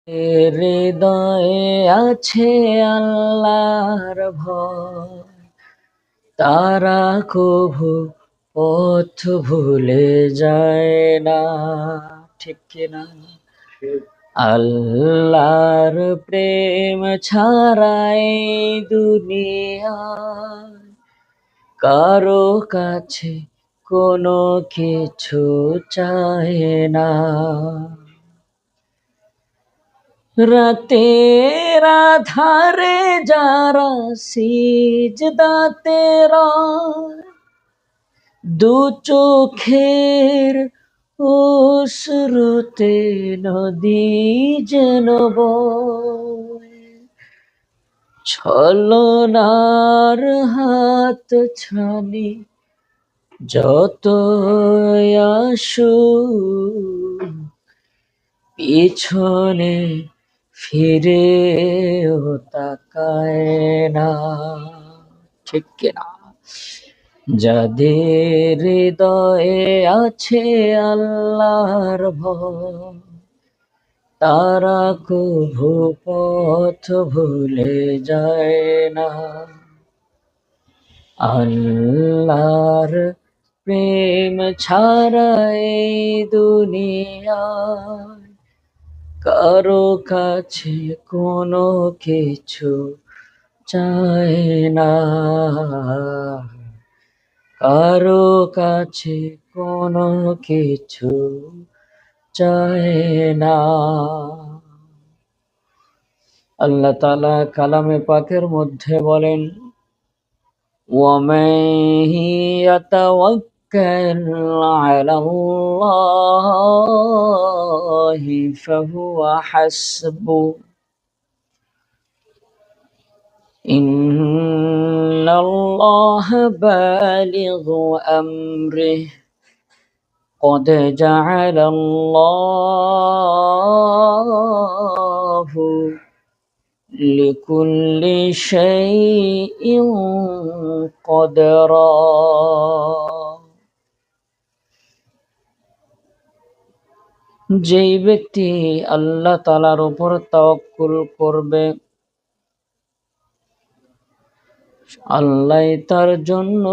হৃদয়ে আছে আল্লাহর ভয়, তারা কভু পথ ভুলে যায় না। ঠিক কিনা? আল্লাহর প্রেম ছাড়াই দুনিয়ায় কারো কাছে কোনো কিছু চায় না। রাতের আধারে যারা সিজদাতে রয়, দু চোখের অশ্রুতে নদী যেন বয়। ছলনার হাত ছানি যত আসুক, পিছনে ফিরেও তাকায় না। ঠিক কিনা? যাদের হৃদয়ে আছে আল্লাহর ভয়, তারা কভু পথ ভুলে যায় না। আল্লাহর প্রেম ছাড়াই দুনিয়ায় কারো কাছে কোনো কিছু চায় না। কারো কাছে কোনো কিছু চায় না। আল্লাহ তাআলা কালামে পাকের মধ্যে বলেন, وَمَن يَتَوَكَّلْ عَلَى اللَّهِ فَهُوَ حَسْبُهُ إِنَّ اللَّهَ بَالِغُ أَمْرِهِ قَدْ جَعَلَ اللَّهُ لِكُلِّ شَيْءٍ قَدْرًا। যেই ব্যক্তি আল্লাহ তাআলার উপর তাওয়াক্কুল করবে, আল্লাহ তার জন্য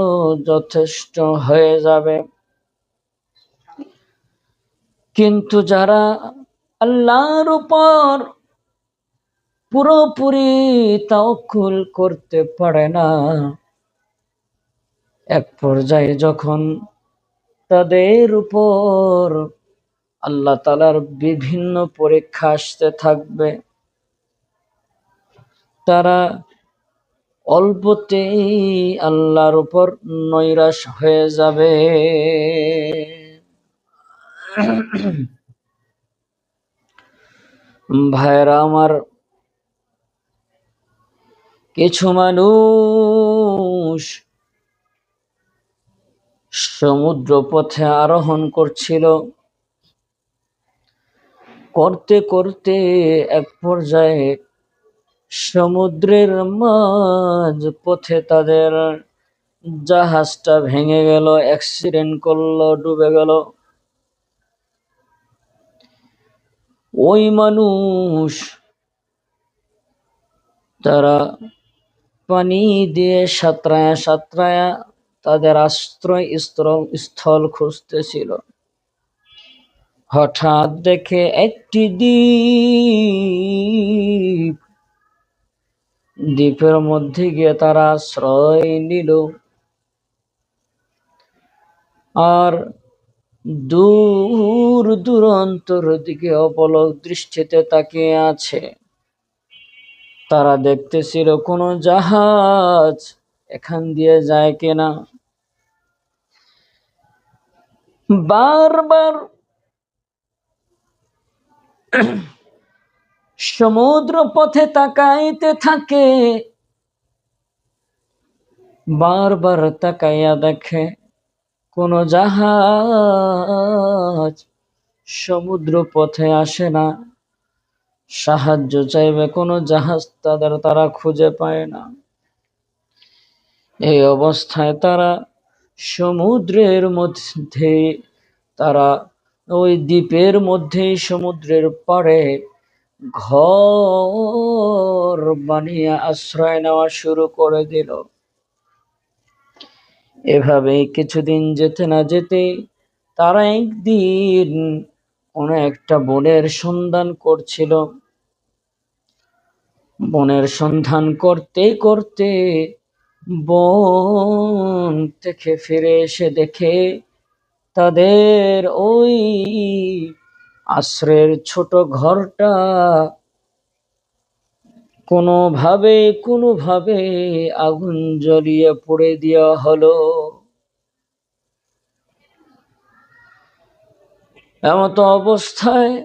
যথেষ্ট হয়ে যাবে। কিন্তু যারা আল্লাহর উপর পুরোপুরি তাওয়াক্কুল করতে পারে না, এক পর্যায়ে যখন তাদের উপর আল্লাহ তাআলার বিভিন্ন পরীক্ষা আসতে থাকবে, তারা অল্পতেই আল্লাহর উপর নৈরাশ হয়ে যাবে। ভাইরা আমার, কিছু মানুষ সমুদ্র পথে আরোহণ করছিল, করতে করতে এক পর্যায়ে সমুদ্রের মাঝ পথে তাদের জাহাজটা ভেঙে গেল, অ্যাক্সিডেন্ট করলো, ডুবে গেল। ওই মানুষ তারা পানি দিয়ে সাঁতরায়া সাঁতরায়া তাদের আশ্রয় স্থল খুঁজতেছিল। হঠাৎ দেখে একটি দ্বীপের মধ্যে গিয়ে তারা আশ্রয় নিল। আর দূর দূরান্তর দিকে অপলক দৃষ্টিতে তাকিয়ে আছে। তারা দেখতেছিল কোনো জাহাজ এখান দিয়ে যায় কিনা। বারবার সমুদ্র পথে তাকাইতে থাকে, বারবার তাকাইয়া দেখে কোনো জাহাজ সমুদ্র পথে আসে না। সাহায্য চাইবে কোনো জাহাজ তারা খুঁজে পায় না। এই অবস্থায় তারা সমুদ্রের মধ্যে, তারা ওই দ্বীপের মধ্যেই সমুদ্রের পাড়ে ঘর বানিয়ে আশ্রয় নেওয়া শুরু করে দিল। এভাবে কিছুদিন যেতে না যেতে তারা একদিন কোনো একটা বনের সন্ধান করছিল। বনের সন্ধান করতে করতে বন থেকে ফিরে এসে দেখে তাদের ওই আশ্রয়ের ছোট ঘরটা কোনোভাবে আগুন জ্বলিয়ে পুড়ে দেওয়া হলো। এমত অবস্থায়